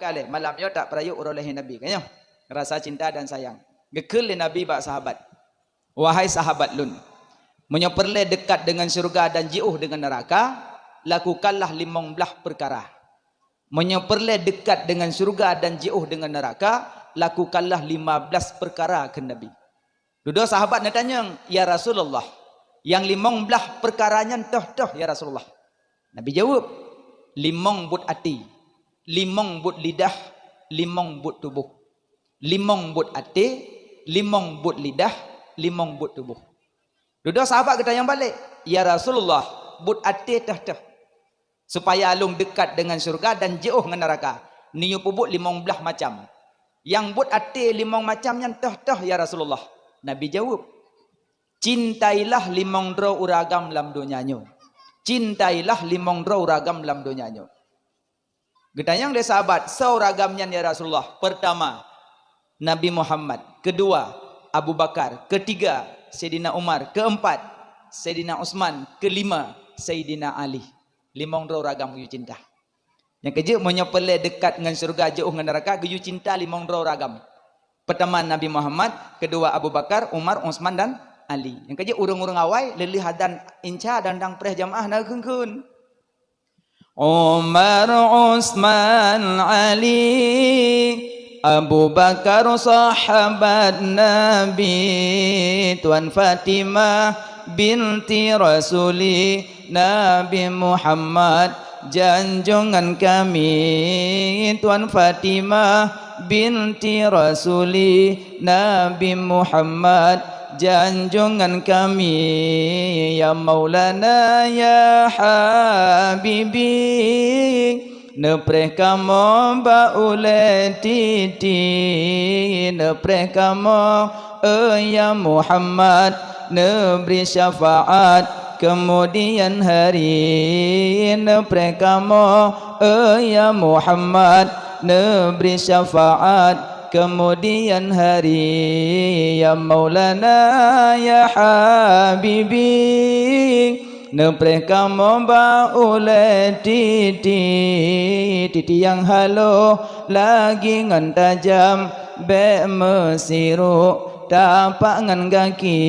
kali malam yo tak perayuk oleh Nabi kanyo. Rasa cinta dan sayang. Gekul Nabi bak sahabat. Wahai sahabat lun, menyoperle dekat dengan syurga dan jauh dengan neraka, lakukanlah 15 perkara. Menyoperle dekat dengan syurga dan jauh dengan neraka, lakukanlah 15 perkara ke Nabi. Dua sahabat nak tanya, ya Rasulullah, yang 15 perkaranya toh ya Rasulullah. Nabi jawab, 5 but hati, 5 but lidah, 5 but tubuh. 5 but hati, 5 but lidah, 5 but tubuh. Dua sahabat kata yang balik, ya Rasulullah, but hati toh. Supaya alung dekat dengan syurga dan jauh dengan neraka. Niu pubut 15 macam. Yang but hati 5 macam yang toh ya Rasulullah. Nabi jawab, cintailah 5 dro uragam dalam dunianya. Cintailah 5 dro uragam dalam dunianya. Getanyang dia sahabat, seuragamnya ya Rasulullah. Pertama, Nabi Muhammad. Kedua, Abu Bakar. Ketiga, Sayyidina Umar. Keempat, Sayyidina Utsman. Kelima, Sayyidina Ali. 5 dro uragam you cinta. Yang keje menyopele dekat dengan surga jauh dengan neraka, you cinta 5 dro uragam. Pertama Nabi Muhammad, kedua Abu Bakar, Umar, Utsman dan Ali. Yang keje urung-urung awai lelih hadan inca dan dang preh jamaah na keun. Umar, Utsman, Ali, Abu Bakar sahabat Nabi, Tuan Fatimah binti Rasuli Nabi Muhammad, janjungan kami Tuan Fatimah binti Rasuli Nabi Muhammad, janjungan kami ya Maulana ya Habibi. Nepreh kamu baule titi, nepreh kamu ya Muhammad, neberi syafaat kemudian hari. Nepreh kamu ya Muhammad, neberi syafaat kemudian hari. Ya Maulana ya Habibi, nepreh kamu baule titi yang halo lagi ngan tajam be mesiru tapak ngan kaki.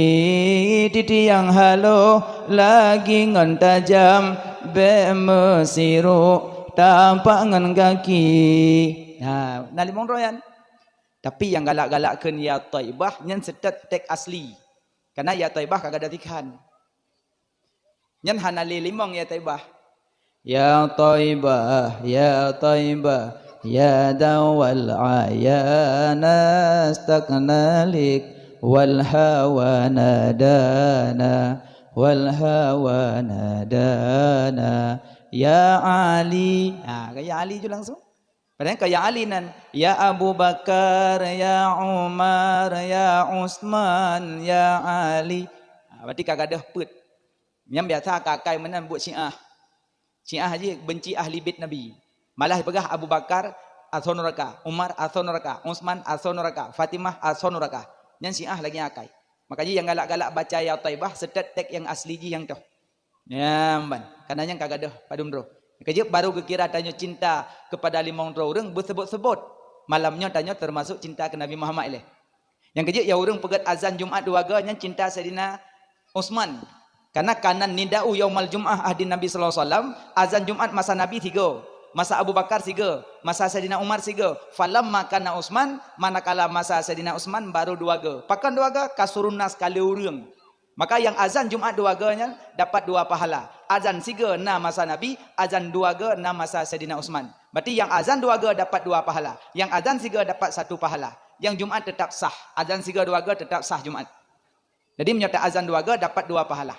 Titi yang halo lagi ngan tajam be mesiru tapak ngan kaki. Nah, nali mongroyan. Tapi yang galak-galakkan ya Taibah nyan setet tek asli. Karena ya Taibah kagak ada tikan. Nyan hanali limong ya Taibah. Ya Taibah, ya Taibah, ya dawal ayana staknalik wal hawa nadana, wal hawa nadana. Ya Ali. Ah, kayak Ali je langsung. Padahal kayak Ali nan. Ya Abu Bakar, ya Umar, ya Utsman, ya Ali. Berarti kagak ada put. Yang biasa kakai menan buat Syiah. Syiah aja benci ahli bait Nabi. Malah pegah Abu Bakar ason neraka, Umar ason neraka, Utsman ason neraka, Fatimah ason neraka. Yang Syiah lagi akai. Makanya yang galak-galak baca ya Taibah setet tek yang asli ji yang tu. Ya, man. Karena yang kagak ada padum bro. Kejap baru kekira tanya cinta kepada 5 orang bersebut-sebut. Malamnya tanya termasuk cinta ke Nabi Muhammad leh. Yang kejap ya orang pegat azan Jumat 2 yang cinta Sayyidina Utsman. Karena kanan nida'u yaumal jum'ah ahdi Nabi sallallahu alaihi wasallam, azan Jumat masa Nabi 3, masa Abu Bakar 3, masa Sayyidina Umar 3. Falamma kana Utsman, manakala masa Sayyidina Utsman baru 2 Pakan 2 kasuruna sekali urang. Maka yang azan Jumat 2 nya dapat 2 pahala. Azan 3 na masa Nabi, azan 2 na masa Sayyidina Utsman. Berarti yang azan 2 dapat 2 pahala. Yang azan 3 dapat 1 pahala. Yang Jumat tetap sah. Azan 3 2 tetap sah Jumat. Jadi menyertai azan 2 dapat 2 pahala.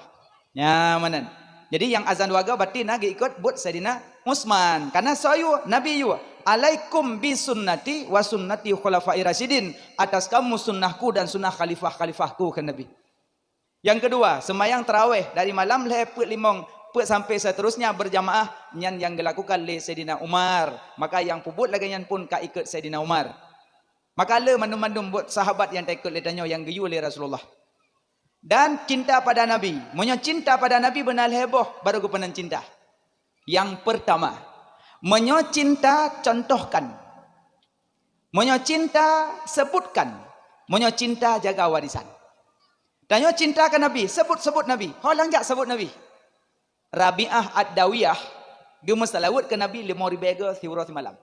Ya mana? Jadi yang azan 2 berarti nagi ikut buat Sayyidina Utsman. Karena saya Nabi you alaikum bi sunnati wa sunnati khulafai rasyidin. Atas kamu sunnahku dan sunnah khalifah-khalifahku kan Nabi. Yang kedua, sembahyang tarawih dari malam lepet 5 sampai seterusnya berjamaah yang dilakukan oleh Sayyidina Umar. Maka yang pubut lagi yang pun ka ikut Sayyidina Umar. Maka le mandum-mandum buat sahabat yang tak ikut letanya yang geyu oleh Rasulullah. Dan cinta pada Nabi. Menyo cinta pada Nabi benar heboh baru kepenan cinta. Yang pertama, menyo cinta contohkan. Monyo cinta sebutkan. Monyo cinta jaga warisan. Dan nyo cinta ke Nabi, sebut-sebut Nabi. Holang jak sebut Nabi. Rabi'ah Ad-Dawiyah, dia salawat ke Nabi 5,000 bega tiwara malam.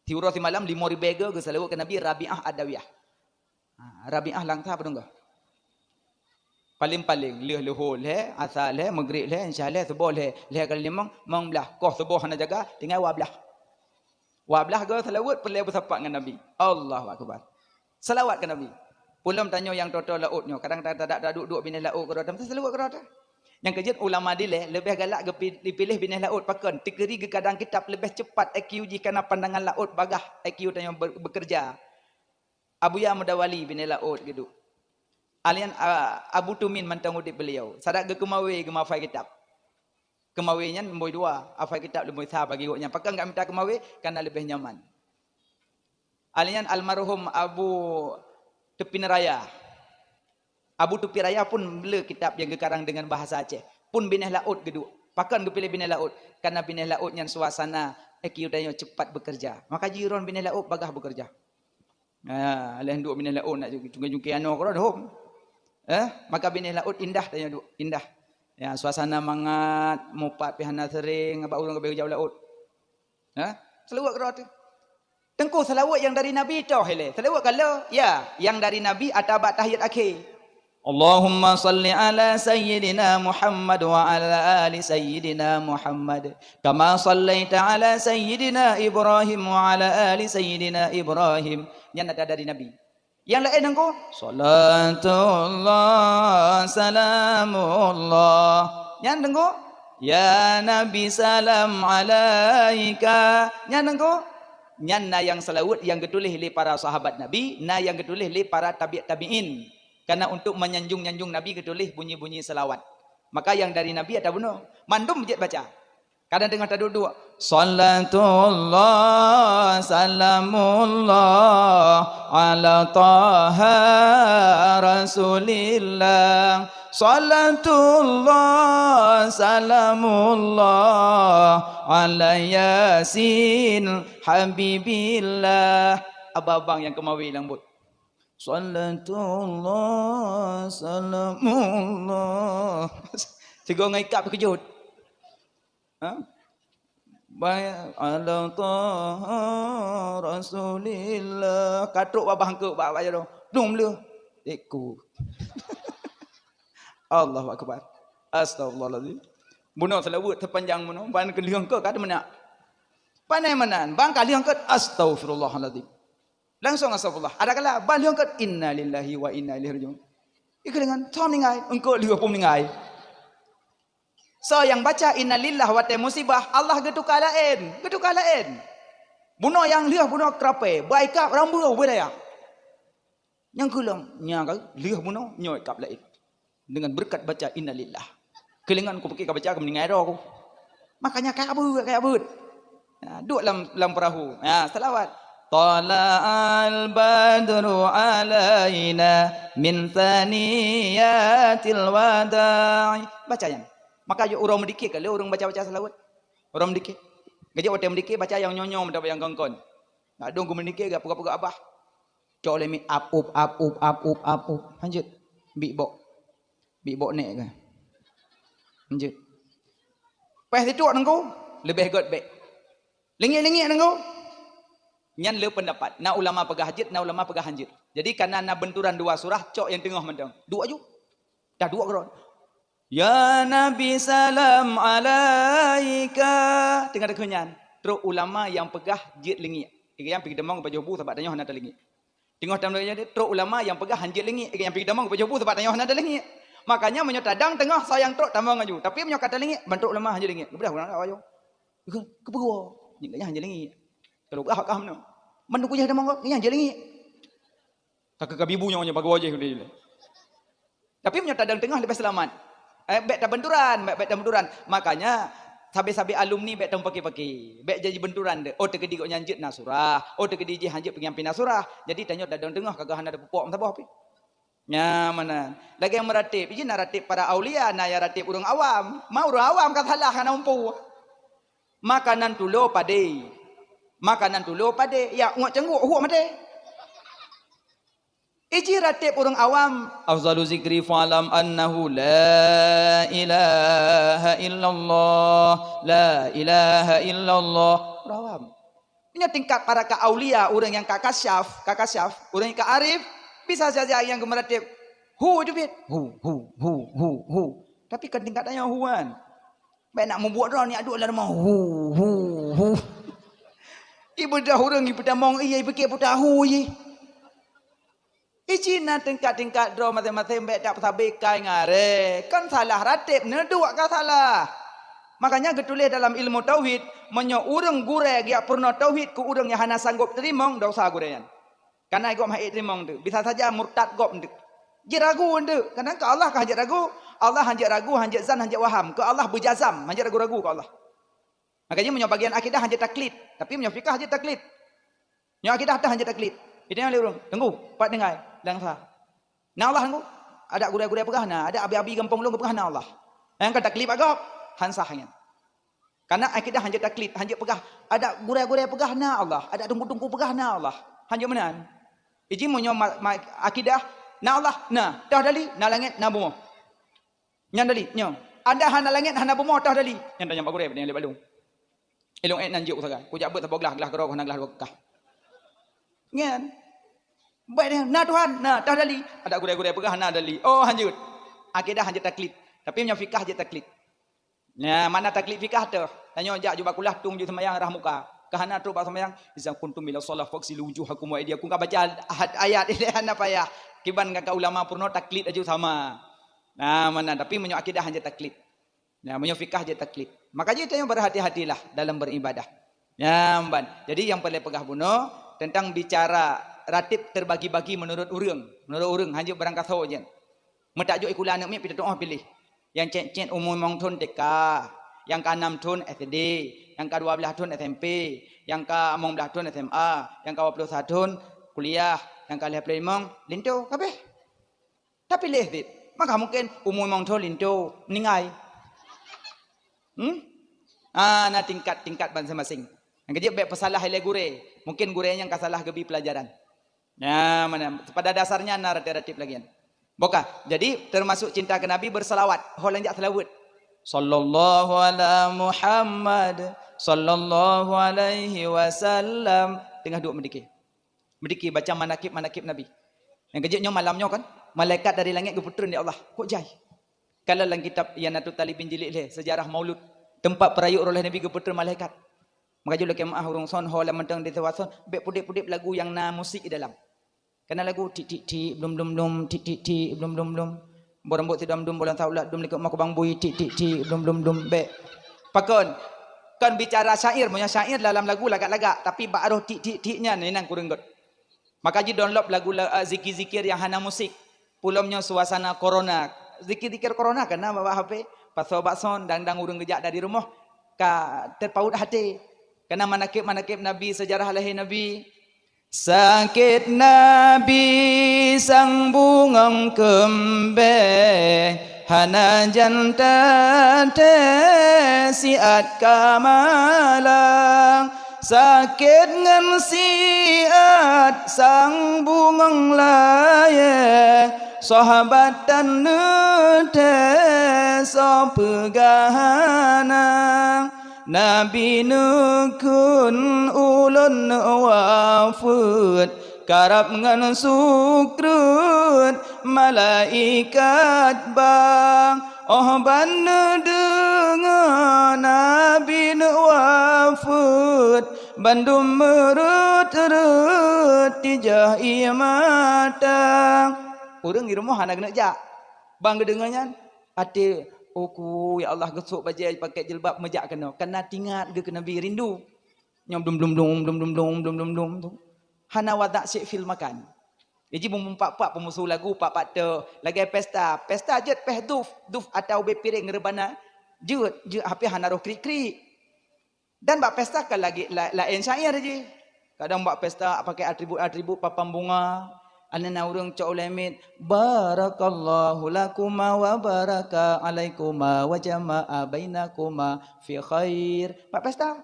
Tiwara malam 5,000 bega dia salawat ke Nabi Rabi'ah Ad-Dawiyah. Rabi'ah lang tha padung. Paling-paling leh luhur leh, asal leh, maghrib leh, insya leh, subuh leh kali limang, belah. Koh subuh hana jaga, tinggal wablah. Wablah dia salawat pelai bersapat dengan Nabi. Allahu akbar. Salawat ke Nabi. Pulang tanya yang total lautnya. Kadang tak duduk binih laut ke roda. Mesti selawat ke roda. Yang kejut ulama dileh lebih galak dipilih binih laut pakan. Tikeri ke kadang kitab lebih cepat IQ jika pandangan laut bagah IQ tanya bekerja. Abu Ya Mudawali binih laut gitu. Alian Abu Tumin mantang udip beliau. Sadak ke kemawe ke mafai kitab. Kemawinya nombor 2, afai kitab nombor 3 bagi goknya. Pakai enggak minta kemawi karena lebih nyaman. Alian almarhum Abu Tepi Raya. Abu Tepi Raya pun bela kitab yang gekarang dengan bahasa Aceh. Pun binih laut geduk. Pakan ke pilih binih laut. Karena binih laut yang suasana ekidanya cepat bekerja. Maka jiron binih laut bagah bekerja. Alian duk binih laut nak jungki ano korang hom. Maka binih laut indah tanya duk. Indah. Ya, suasana mangat, mupat pihana sering, abang urang ke jauh laut. Selawat kerana tengku selawat yang dari Nabi tu hele. Selawat kalau ya, yang dari Nabi atabat tahiyat akhir. Allahumma salli ala sayyidina Muhammad wa ala ali sayyidina Muhammad kama sallaita ala sayyidina Ibrahim wa ala ali sayyidina Ibrahim. Yang ada dari Nabi. Yang lain engkau salatullah salamullah. Yang engkau ya Nabi salam alaika. Yang engkau nyanna yang selawat yang ketulih oleh para sahabat Nabi, na yang ketulih oleh para tabi'in. Karena untuk menyanjung-nyanjung Nabi ketulih bunyi-bunyi selawat. Maka yang dari Nabi ada bunuh. Mandum je baca. Kadang dengar tak duduk. Salatullah salamullah ala taha rasulillah. Salatullah salamullah ala yasin habibillah. Abang-abang yang kemawi lambut. Salatullah salamullah. Tiga ngikap kejut. Baik ala taha rasulillah. Katruk babah ke babah aja dong. Dum lu. Ikut. Allahu akbar. Astagfirullahalazim. Bunuh selawat terpanjang bunuh. Ban keliang ke kada mana? Panai manan. Bang kaliang ke astagfirullahalazim. Langsung astagfirullah. Ada kala ban liang ke inna lillahi wa inna ilaihi rajiun. Ikut dengan tom ningai. Engkau lihat pun ningai. So yang baca inna lillah wa ta musibah Allah getuk lain. Getuk lain. Bunuh yang lihat bunuh kerape. Baik kap rambu beraya. Yang kulang nya lihat bunuh nyoy kap lain. Dengan berkat baca innalillah. Kelingan aku pergi ke baca aku meninggal aku. Makanya kabut. Duduk dalam perahu. Selawat. Tala'al badru alaina min thaniyatil wada'i. Bacanya. Maka orang mendikit kalau orang baca-baca selawat. Orang mendikit. Gajah orang mendikit baca yang nyonyong mendapat yang kongkon. Nak dong mendikit gak pegak-pegak abah. Coleh mi up. Lanjut. Bik bok nek ke. Lanjut. Pas itu nengko lebih god baik. Lengit-lengit nengko. Nyan le pendapat. Na ulama pegah hajit, na ulama pegah hanjit. Jadi karena na benturan dua surah, cok yang tengah mendang. Dua ju. Dah dua keron. Ya Nabi salam alaika. Tengah dekenyan. Terus ulama yang pegah jit lengit. Yang pergi demang baju bu sebab tanya hana lengit. Tengah dalam dia terus ulama yang pegah hanjit lengit. Yang pergi demang baju bu sebab tanya hana lengit. Makanya menyotadang tengah sayang truk tambang aju. Tapi menyokata lengit bantu ulama hanjit lengit. Bedah orang ayo. Kepergua. Nyingnya hanjit lengit. Kalau ah kah mana? Menunggu je demang kok. Ini hanjit lengit. Tak ke bibunya nya bagi wajah dia. Tapi menyotadang tengah lebih selamat. Baik tak benturan. Makanya sabi-sabi alumni baik tak pakai-pakai. Baik jadi benturan de. Oh terkedi kok nyanjit nasurah. Oh terkedi je hanjit pengampi nasurah. Jadi tanya dadang tengah kagak hana ada pupuk sabah api. Nya mana? Lagi yang meratib, ini naratib para aulia, na ya ratib urang awam. Mau urang awam kat salah kana umpu. Makanan tulo pade. Makanan tulu pade, ya ngok cengguk huak made. Iji ratib orang awam, afzalu zikri fa'lam annahu la ilaha illallah, la ilaha illallah. Orang awam. Ini tingkat para aulia, orang yang kakasyaf, orang yang arif, bisa saja yang gemeratib. Hu itu fit. Hu. Tapi kan tingkatannya huan. Baik nak membuat orang ni aduk dalam hu. Ibu dah orang ibu dah mong iya ibu ke ibu dah hu ye. Icina tingkat-tingkat draw matematik baik tak tabikai ngare. Kan salah ratib ne dua ka salah. Makanya getulis dalam ilmu tauhid menyo urang gure dia purna tauhid ku urang yang hana sanggup terima dosa gurean. Karena gop mai terima tu. Bisa saja murtad gop tu. Ji ragu tu. Kadang ke Allah ka hajat ragu, Allah hajat ragu, hajat zan, hajat waham. Ke Allah berjazam, hajat ragu-ragu ke Allah. Makanya menyo bagian akidah hajat taklid, tapi menyo fikah hajat taklid. Menyo akidah dah hajat taklid. Itu yang urang. Tunggu, pat dengai. Langsa. Nah Allah tunggu. Ada gure-gure pegah na, ada abi-abi gampang lu pegah na Allah. Yang kata taklid agak hansahnya. Karena akidah hajat taklid, hajat pegah. Ada gure-gure pegah na Allah, ada tunggu-tunggu pegah na Allah. Hajat menan. Iji menyo akidah na Allah, na dah dali, na langit, na bumi. Nyan dali, nyo. Ada hana langit, hana bumi, dah dali. Yang tanya pak gure yang le balung. Elong nanjuk saga. Ku jabut apa gelah gerok hana gelah kah. Ngan. Baik dia, nah Tuhan, nah dah dali. Ada gure-gure pegah na dali. Oh hanjut. Akidah hanjut taklid. Tapi punya fikah je taklid. Nah, mana taklid fikah tu? Tanya jak jubah kulah tung ju semayang rah muka. Kahana tu pas semayang, izam kuntum ila shalah faghsilu wujuhakum wa aydiyakum. Ka baca ayat ini hana payah. Kiban ka ulama purno taklid aja sama. Nah, mana tapi punya akidah hanjut taklid. Nah, punya fikah je taklid. Makanya tanya berhati-hatilah dalam beribadah. Ya, ban. Jadi yang perlu pegah buno tentang bicara ratib terbagi-bagi menurut urang. Menurut urang hanya barang kasau je. Metak jo ikula anak mi pita doa pilih. Yang cek-cek umum mong thun TK, yang ke-6 thun SD, yang ke-12 thun SMP, yang ke-11 thun SMA, yang ke-21 thun kuliah, yang ke-25 linto kabeh. Tapi pilih dit. Maka mungkin umum mong thun linto ningai. Nah tingkat-tingkat masing-masing. Yang kejap baik pesalah ile gure. Mungkin gure yang kasalah gebi pelajaran. Ya, mana pada dasarnya naratif lagi. Boka. Jadi termasuk cinta ke Nabi berselawat. Hol yang jak selawat. Sallallahu ala Muhammad sallallahu alaihi wasallam. Tengah duduk mendiki. Mendiki baca manakib Nabi. Yang kejapnya malamnya kan malaikat dari langit geputeran ya Allah. Kok jai? Kalau dalam kitab Yanatut Talibin jilid le sejarah Maulud tempat perayaan oleh Nabi geputeran malaikat. Maka jula kemah urung son hol mentang di tawason bek pudip-pudip lagu yang na musik di dalam. Karena lagu ti blum ti blum borambut ti dum bolan taulat dum likut mak bang bui ti blum be pakon kan bicara syair punya syair dalam lagu lagak-lagak tapi ba'roh ti-nya nenang kurang god. Maka ji download lagu zikir-zikir yang hana musik pulomnya suasana corona zikir-zikir corona karena bawa HP paso bakson dang urang gejak dari rumah ka terpaut hati karena manakib Nabi sejarah lahir Nabi. Sakit Nabi sang bungang kembang hana janta siat kamalang sakit ngan siat sang bungang laye sahabat dan nete so pegahanang Nabi nukun ulun wafud karab ngan sukrut malaikat bang oh ban dengar Nabi wafud bandum merut tijah imatang urang di rumah anak nak jak bang dengannya ati oku ya Allah gesuk bajai pakai jilbab mejak kena tingat ke Nabi rindu nyom dum tu hana wadak syek fil makan jadi mumpak-pak pemusuh lagu pak te lagi pesta jet peh duf atau be piring rebana jut hape hana roh krik dan bak pesta kan lagi lain syair je kadang bak pesta pakai atribut papam bunga anana urang cak ulemit barakallahu lakuma wa baraka alaikuma wa jama'a bainakuma fi khair. Pak pesta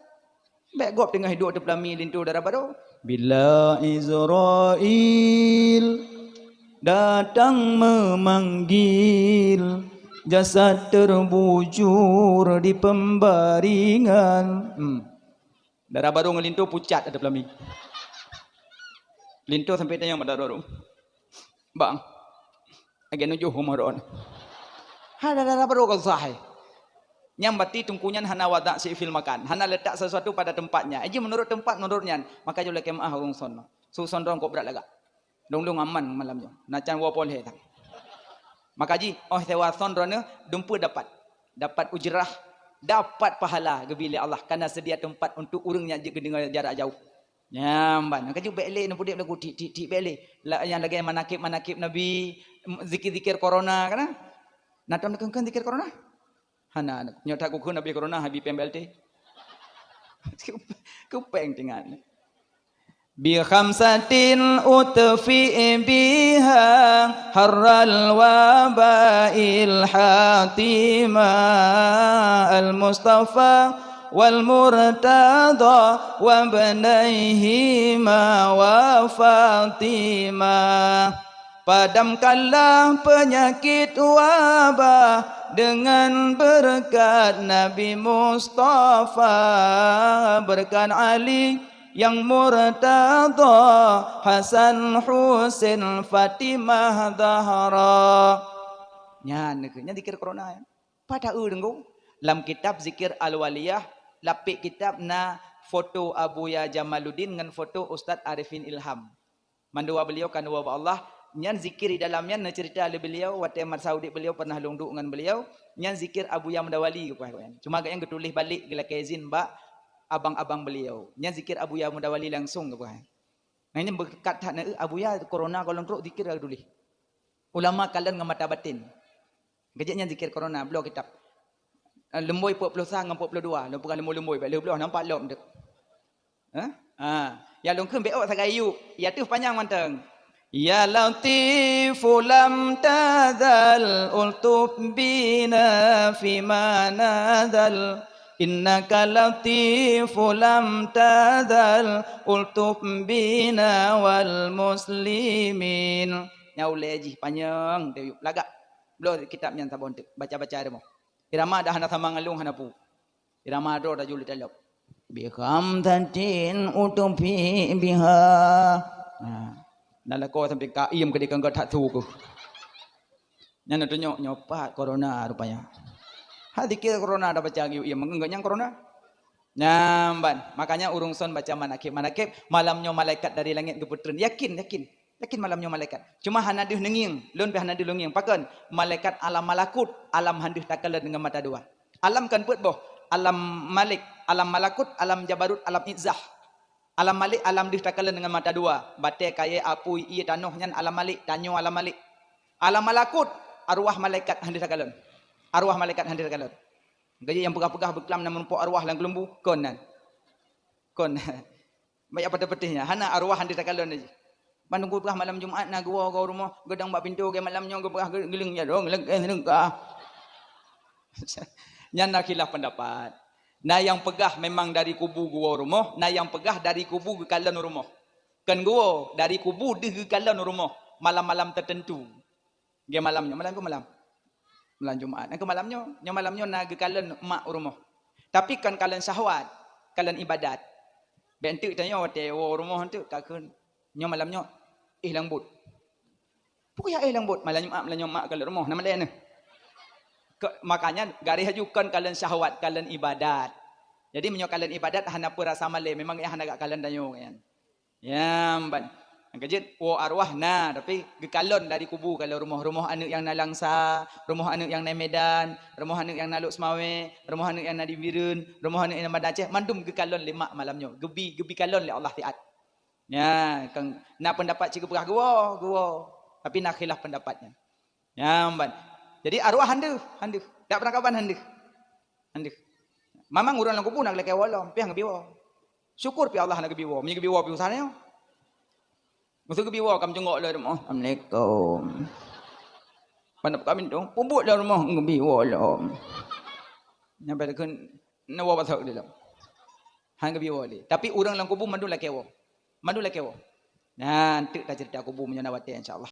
Baik gop tengah hidup di pelami lintu darah baru. Bila Israel datang memanggil, jasad terbujur di pembaringan. Darah baru ngelintu pucat ada pelami. Lintu sampai tanya pada baru. Bang, agen nujuh umaron. Ada darah baru kau sahai. Nyambati tungkunya hana wadak si fil makan. Hana letak sesuatu pada tempatnya. Aja menurut tempat menurutnya. Maka jule kemah urung sono. Suson dong kau berat lagak. Dong aman malamnya. Nacan wapol he tang. Maka ji sewa sondrone dumpu dapat ujrah, dapat pahala gebili Allah karena sedia tempat untuk urangnya dengan jarak jauh. Nyamban. Maka ji bele nu pudik lagu ti bele. Yang lagi manakib Nabi zikir-zikir corona kana. Naton kengken zikir corona? Hana nyotak ku Nabi corona habi PMLT. Kupeng tingan. Bi khamsatin utfi biha harral wabail hatima al mustafa wal murtada wa banaihima wa fatimah. Padamkanlah penyakit wabah dengan berkat Nabi Mustafa, berkat Ali yang murtada, Hasan Husain Fatimah Zahra. Nya zikir corona ya. Pada dengku dalam kitab zikir al-waliyah lapik kitab na foto Abuya Jamaluddin dengan foto Ustaz Arifin Ilham. Mandua beliau kan wa Allah nyan zikir di dalamnya na cerita oleh beliau waktu Ahmad Saudi beliau pernah lungduk dengan beliau nyan zikir Abu Yang Mudawali cuma yang ketulis balik gila kezin mbak abang-abang beliau nyan zikir Abu Yang Mudawali langsung ke nah ini berkat Abu Ya corona kalau teruk zikir tulis ulama kalian dengan mata batin gejeknya zikir corona beliau kitab lemboi 40 sang 42 bukan lemboi beliau nampak lom dek ya longkem beok sagayu ya tu panjang manteng. Ya Latifu lam tazal ultuf bina fi manazal innaka latifu lam tazal ultuf bina wal muslimin. Nyaule ji panjang tu lagak belum kitabnya sabon baca-baca demo. Irama dah hana sama ngalung hana pu. Irama do dah juli talok. Bi khamsatin utufi biha. Nalako sampai kaim ke dikang tak tu ku. Nyana tu nyopat corona rupanya. Hati kira corona ada baca giu ia mengenggak yang corona. Nyamban. Makanya urungson baca manakib malamnya malaikat dari langit geputren. Yakin malamnya malaikat. Cuma hanadih nenging, lun pe hanadih lenging. Pakan malaikat alam malakut, alam handih takalan dengan mata dua. Alam kan put boh. Alam malik, alam malakut, alam jabarut, alam izzah. Alam malik alam distakalan dengan mata dua. Batai kaya apui ia tanuh nyan alam malik tanyo alam malik. Alam malakut arwah malaikat hendak takalan. Arwah malaikat hendak takalan. Gaji yang pegah-pegah berkelam dan menumpuk arwah lang kelembu konan. Kon. Banyak petih-petihnya. Hana arwah hendak takalan aja. Bandung pegah malam Jumaat na gua kau rumah gedang bak pintu ke malamnya gua pegah geling ya dong geleng Nyan nak khilaf pendapat. Nah yang pegah memang dari kubu gua rumah, nah yang pegah dari kubu ke kalan rumah. Kan gua dari kubu di kalan rumah malam-malam tertentu. Dia malam Jumaat. Nah malamnya nak ke kalan mak rumah. Tapi kan kalan syahwat, kalan ibadat. Bentuk tanya tewo rumah tu kakun. Malamnya hilang but. Pokoknya hilang but malamnya mak kalan rumah nama lain. Makanya garis ajukan kalian syahwat kalian ibadat. Jadi menyo kalian ibadat hana pura sama le memang ya hana gak kalian danyo kan. Ya ban. Kejit arwah tapi gekalon dari kubu kalau rumah anak yang nalangsa, rumah anak yang na Medan, rumah anak yang naluk Semawe, rumah anak yang na di Birun, rumah anak yang na Aceh, mandum gekalon lemak malamnya. Gebi kalon le Allah taat. Ya, kang nak pendapat cikgu pegah gua. Tapi nak khilaf pendapatnya. Ya ban. Jadi arwah handu. Tak pernah kapan handu. Mamang urang lang kubu nak lekay walom, piang biwa. Syukur pi Allah nak biwa, mi biwa pi usahanya. Musuh biwa kam jengok le rumah. Assalamualaikum. Pandap kami dong, pubut le rumah biwa lom. Nyampe kan nawa basak dia. hang ke biwa boleh. Tapi orang dalam kubur mandu lah kewo. Mandu lah kewo. Nah, nanti dah cerita kubur punya nawati insya-Allah.